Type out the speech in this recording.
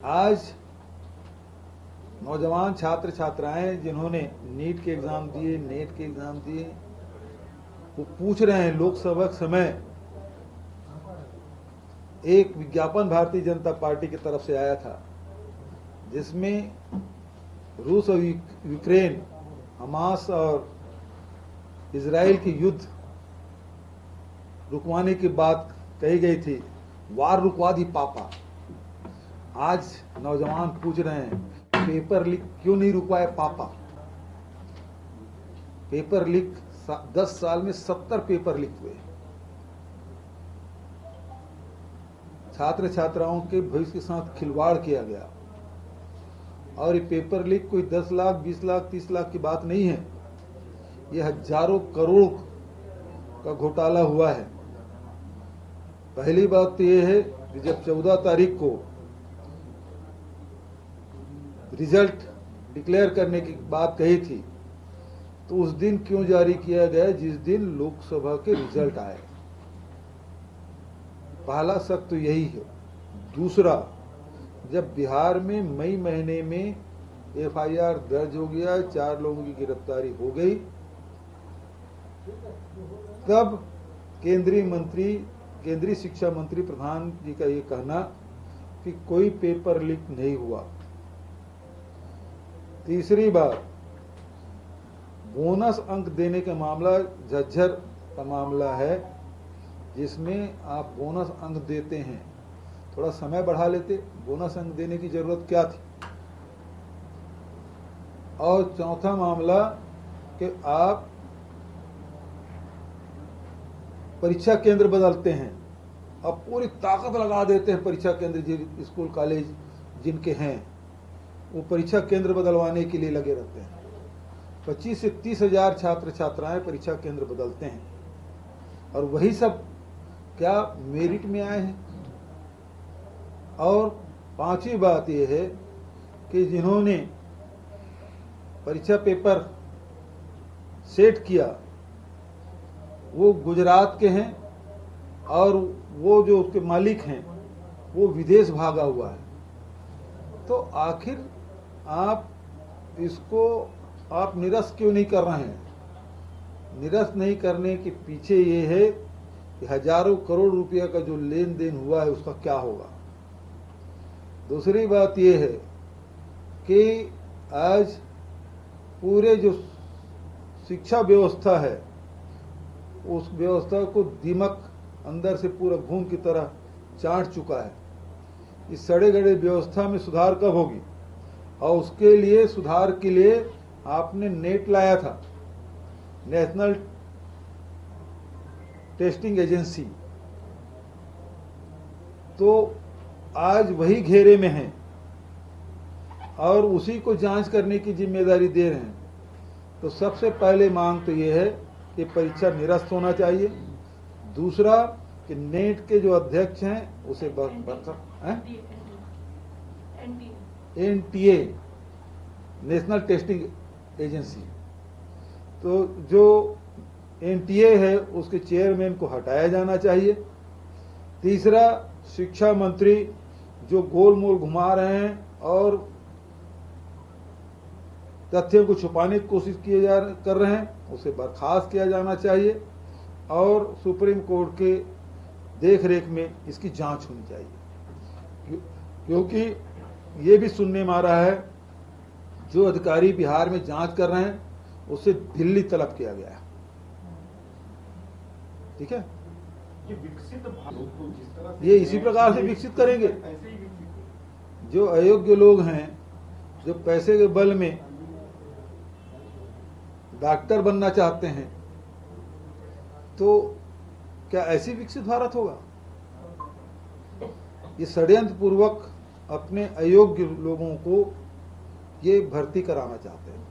आज नौजवान छात्र छात्राएं जिन्होंने नीट के एग्जाम दिए, नेट के एग्जाम दिए, वो पूछ रहे हैं। लोकसभा के समय एक विज्ञापन भारतीय जनता पार्टी की तरफ से आया था जिसमें रूस और यूक्रेन, हमास और इजराइल की युद्ध रुकवाने की बात कही गई थी। वार रुकवा दी पापा। आज नौजवान पूछ रहे हैं पेपर लीक क्यों नहीं रुकवाए पापा। पेपर लीक 10 साल में 70 पेपर लीक हुए। छात्र छात्राओं के भविष्य के साथ खिलवाड़ किया गया। और ये पेपर लीक कोई 10 लाख, 20 लाख, 30 लाख की बात नहीं है। ये हजारों करोड़ का घोटाला हुआ है। पहली बात तो ये है कि जब 14 तारीख को रिजल्ट डिक्लेयर करने की बात कही थी तो उस दिन क्यों जारी किया गया जिस दिन लोकसभा के रिजल्ट आए। पहला शक तो यही है। दूसरा, जब बिहार में मई महीने में FIR दर्ज हो गया, 4 लोगों की गिरफ्तारी हो गई, तब केंद्रीय शिक्षा मंत्री प्रधान जी का ये कहना कि कोई पेपर लीक नहीं हुआ। तीसरी बात, बोनस अंक देने का मामला झज्जर का मामला है जिसमें आप बोनस अंक देते हैं। थोड़ा समय बढ़ा लेते, बोनस अंक देने की जरूरत क्या थी। और चौथा मामला कि आप परीक्षा केंद्र बदलते हैं, अब पूरी ताकत लगा देते हैं परीक्षा केंद्र, स्कूल कॉलेज जिनके हैं वो परीक्षा केंद्र बदलवाने के लिए लगे रहते हैं। 25 से 30 हजार छात्र छात्राएं परीक्षा केंद्र बदलते हैं और वही सब क्या मेरिट में आए हैं। और पांचवी बात यह है कि जिन्होंने परीक्षा पेपर सेट किया वो गुजरात के हैं और वो जो उसके मालिक हैं वो विदेश भागा हुआ है। तो आखिर आप इसको निरस्त क्यों नहीं कर रहे हैं। निरस्त नहीं करने के पीछे ये है कि हजारों करोड़ रुपया का जो लेन देन हुआ है उसका क्या होगा। दूसरी बात यह है कि आज पूरे जो शिक्षा व्यवस्था है उस व्यवस्था को दीमक अंदर से पूरा घून की तरह चाट चुका है। इस सड़े गड़े व्यवस्था में सुधार कब होगी। और उसके लिए सुधार के लिए आपने नेट लाया था, नेशनल टेस्टिंग एजेंसी, तो आज वही घेरे में है और उसी को जांच करने की जिम्मेदारी दे रहे हैं। तो सबसे पहले मांग तो ये है कि परीक्षा निरस्त होना चाहिए। दूसरा कि नेट के जो अध्यक्ष हैं उसे NTA, नेशनल टेस्टिंग एजेंसी, तो जो NTA है उसके चेयरमैन को हटाया जाना चाहिए। तीसरा, शिक्षा मंत्री जो गोलमोल घुमा रहे हैं और तथ्यों को छुपाने की कोशिश कर रहे हैं उसे बर्खास्त किया जाना चाहिए और सुप्रीम कोर्ट के देखरेख में इसकी जांच होनी चाहिए। क्योंकि ये भी सुनने में आ रहा है जो अधिकारी बिहार में जांच कर रहे हैं उसे दिल्ली तलब किया गया है। ठीक है, ये इसी प्रकार से विकसित करेंगे। जो अयोग्य लोग हैं, जो पैसे के बल में डॉक्टर बनना चाहते हैं, तो क्या ऐसी विकसित भारत होगा। ये षड्यंत्र पूर्वक अपने अयोग्य लोगों को ये भर्ती कराना चाहते हैं।